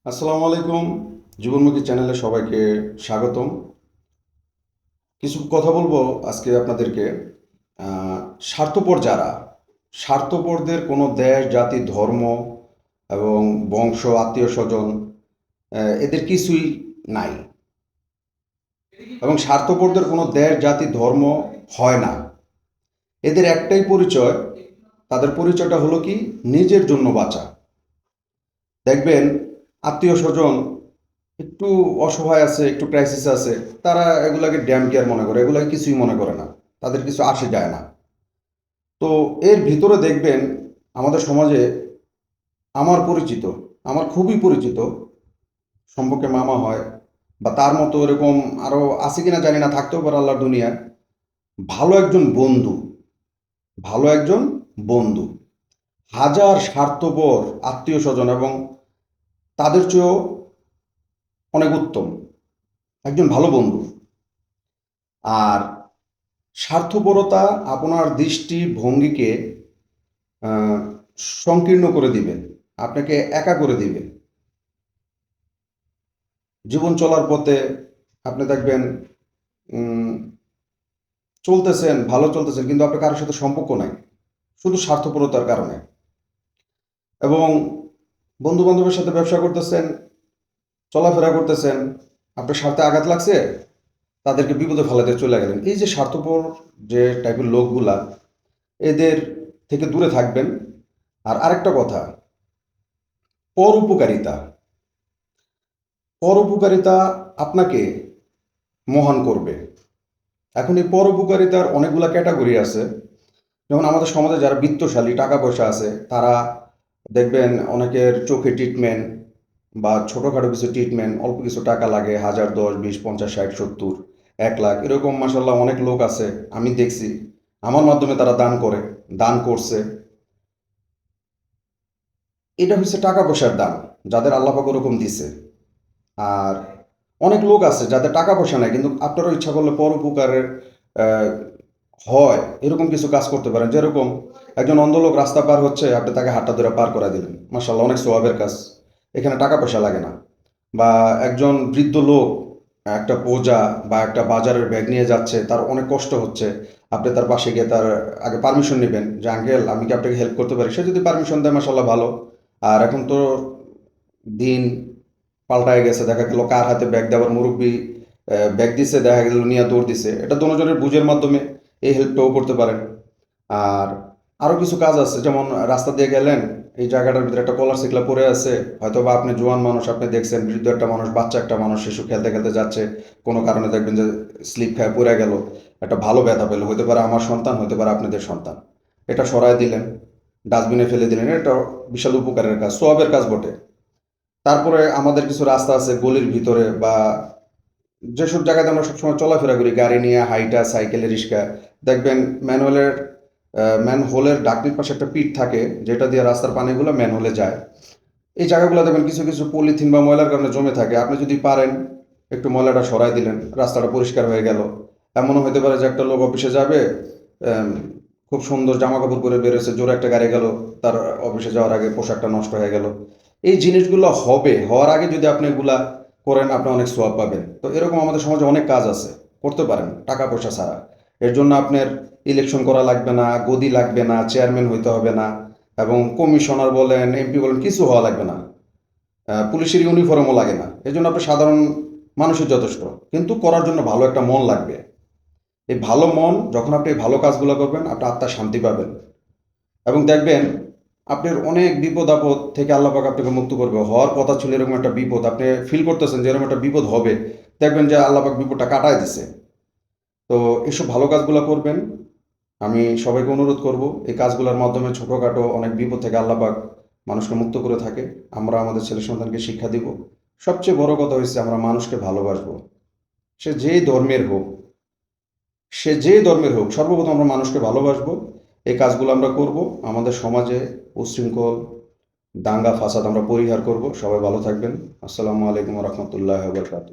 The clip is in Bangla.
আসসালামু আলাইকুম। জীবনমুখী চ্যানেলে সবাইকে স্বাগতম। কিছু কথা বলবো আজকে আপনাদেরকে। আহ, স্বার্থপর যারা, স্বার্থপরদের কোনো দেশ, জাতি, ধর্ম এবং বংশ, আত্মীয় স্বজন এদের কিছুই নাই। এবং স্বার্থপরদের কোনো দেশ, জাতি, ধর্ম হয় না। এদের একটাই পরিচয়, তাদের পরিচয়টা হলো কি, নিজের জন্য বাঁচা। দেখবেন আত্মীয় স্বজন একটু অসহায় আছে, একটু ক্রাইসিস আছে, তারা এগুলাকে ড্যাম কেয়ার মনে করে, এগুলাকে কিছুই মনে করে না, তাদের কিছু আসে যায় না। তো এর ভিতরে দেখবেন আমাদের সমাজে আমার পরিচিত, আমার খুবই পরিচিত, সম্পর্কে মামা হয় বা তার মতো এরকম আরো আছে কিনা জানি না, থাকতেও পারে আল্লাহর দুনিয়ায়, ভালো একজন বন্ধু, ভালো একজন বন্ধু, হাজার স্বার্থপর আত্মীয় স্বজন এবং তাদের চেয়েও অনেক উত্তম একজন ভালো বন্ধু। আর স্বার্থপরতা আপনার দৃষ্টি ভঙ্গিকে আহ, সংকীর্ণ করে দিবে, আপনাকে একা করে দিবে। জীবন চলার পথে আপনি দেখবেন উম, চলতেছেন, ভালো চলতেছেন, কিন্তু আপনার কারোর সাথে সম্পর্ক নাই, শুধু স্বার্থপরতার কারণে। এবং বন্ধু বান্ধবের সাথে ব্যবসা করতেছেন, চলাফেরা করতেছেন, আপনার স্বার্থে আঘাত লাগছে, তাদেরকে বিপদে ফেলাতে চলে গেলেন। এই যে স্বার্থপর যে টাইপের লোকগুলা, এদের থেকে দূরে থাকবেন। আর আরেকটা কথা, পরোপকারিতা, পরোপকারিতা আপনাকে মহান করবে। এখন এই পরোপকারিতার অনেকগুলা ক্যাটাগরি আছে। যেমন আমাদের সমাজে যারা বিত্তশালী, টাকা পয়সা আছে, তারা দেখবেন অনেকের চোখে ট্রিটমেন্ট বা ছোটোখাটো কিছু ট্রিটমেন্ট, অল্প কিছু টাকা লাগে, 1000, 10, 20, 50, 60, 70, 1 লাখ, এরকম মাসাল্লাহ অনেক লোক আছে, আমি দেখছি। আমার মাধ্যমে তারা দান করে, দান করছে। এটা হচ্ছে টাকা পয়সার দান, যাদের আল্লাহ পাক ওরকম দিছে। আর অনেক লোক আছে যাদের টাকা পয়সা নাই, কিন্তু আপনারও ইচ্ছা করলে পরোপকারের আহ, হয় এরকম কিছু কাজ করতে পারেন। যেরকম একজন অন্ধ লোক রাস্তা পার হচ্ছে, আপনি তাকে হাতটা ধরে পার করে দিলেন, মাশাল্লাহ অনেক সওয়াবের কাজ, এখানে টাকা পয়সা লাগে না। বা একজন বৃদ্ধ লোক একটা বোঝা বা একটা বাজারের ব্যাগ নিয়ে যাচ্ছে, তার অনেক কষ্ট হচ্ছে, আপনি তার পাশে গিয়ে তার আগে পারমিশন নেবেন যে আঙ্কেল আমি কি আপনাকে হেল্প করতে পারি। সে যদি পারমিশন দেয় মাশাল্লাহ ভালো। আর এখন তো দিন পাল্টায় গেছে, দেখা গেল কার হাতে ব্যাগ দেওয়ার মুরব্বী ব্যাগ দিছে, দেখা গেল নিয়ে দৌড় দিছে, এটা দুজনের বুঝের মাধ্যমে এই হেল্পটাও করতে পারেন। আর আরও কিছু কাজ আছে, যেমন রাস্তা দিয়ে গেলেন, এই জায়গাটার ভিতরে একটা কলার সিকলা পড়ে আছে, হয়তো বা আপনি জোয়ান মানুষ, আপনি দেখছেন বৃদ্ধ একটা মানুষ, বাচ্চা একটা মানুষ, শিশু খেলতে খেলতে যাচ্ছে, কোনো কারণে দেখবেন যে স্লিপ খেয়ে পড়ে গেল, একটা ভালো ব্যথা পেলো, হতে পারে আমার সন্তান, হতে পারে আপনাদের সন্তান, এটা সরায় দিলেন, ডাস্টবিনে ফেলে দিলেন, এটা বিশাল উপকারের কাজ, সোয়াবের কাজ বটে। তারপরে আমাদের কিছু রাস্তা আছে গলির ভিতরে বা যেসব জায়গাতে আমরা সবসময় চলাফেরা করি, গাড়ি নিয়ে, হাইটা, সাইকেলে, রিক্সা, দেখবেন ম্যানুয়ালের ম্যানহোলের ডাকনির পাশে একটা পিঠ থাকে, যেটা দিয়ে রাস্তার পানিগুলো ম্যানহোলে যায়। এই জায়গাগুলো দেখবেন কিছু কিছু পলিথিন বা ময়লার কারণে জমে থাকে, আপনি যদি পারেন একটু ময়লাটা সরাই দিলেন, রাস্তাটা পরিষ্কার হয়ে গেল। এমনও হতে পারে যে একটা লোক অফিসে যাবে, আম, খুব সুন্দর জামা কাপড় পরে বেরোছে, জোরে একটা গাড়ি গেল, তার অফিসে যাওয়ার আগে পোশাকটা নষ্ট হয়ে গেল। এই জিনিসগুলো হবে, হওয়ার আগে যদি আপনি এগুলা করেন, আপনি অনেক সোয়াব পাবেন। তো এরকম আমাদের সমাজে অনেক কাজ আছে, করতে পারেন টাকা পয়সা ছাড়া। এর জন্য আপনার ইলেকশন করা লাগবে না, গদি লাগবে না, চেয়ারম্যান হইতে হবে না, এবং কমিশনার বলেন, এমপি বলেন, কিছু হওয়া লাগবে না, পুলিশের ইউনিফর্মও লাগে না। এই জন্য আপনি সাধারণ মানুষের যথেষ্ট, কিন্তু করার জন্য ভালো একটা মন লাগবে। এই ভালো মন, যখন আপনি এই ভালো কাজগুলো করবেন, আপনি আত্মার শান্তি পাবেন। এবং দেখবেন আপনার অনেক বিপদ আপদ থেকে আল্লাহ পাক আপনাকে মুক্ত করবে। হওয়ার কথা ছিল এরকম একটা বিপদ, আপনি ফিল করতেছেন যে এরকম একটা বিপদ হবে, দেখবেন যে আল্লাহ পাক বিপদটা কাটায় দিছে। তো এইসব ভালো কাজগুলো করবেন। আমি সবাইকে অনুরোধ করব, এই কাজগুলোর মাধ্যমে ছোটোখাটো অনেক বিপদ থেকে আল্লাহ পাক মানুষকে মুক্ত করে থাকে। আমরা আমাদের ছেলে সন্তানকে শিক্ষা দিব। সবচেয়ে বড় কথা হচ্ছে আমরা মানুষকে ভালোবাসবো, সে যেই ধর্মের হোক, সে যেই ধর্মের হোক, সর্বপ্রথম আমরা মানুষকে ভালোবাসবো। এই কাজগুলো আমরা করব, আমাদের সমাজে উচ্ছৃঙ্খল, দাঙ্গা ফাসাদ আমরা পরিহার করব। সবাই ভালো থাকবেন। আসসালামু আলাইকুম রহমতুল্লাহ বরকাত।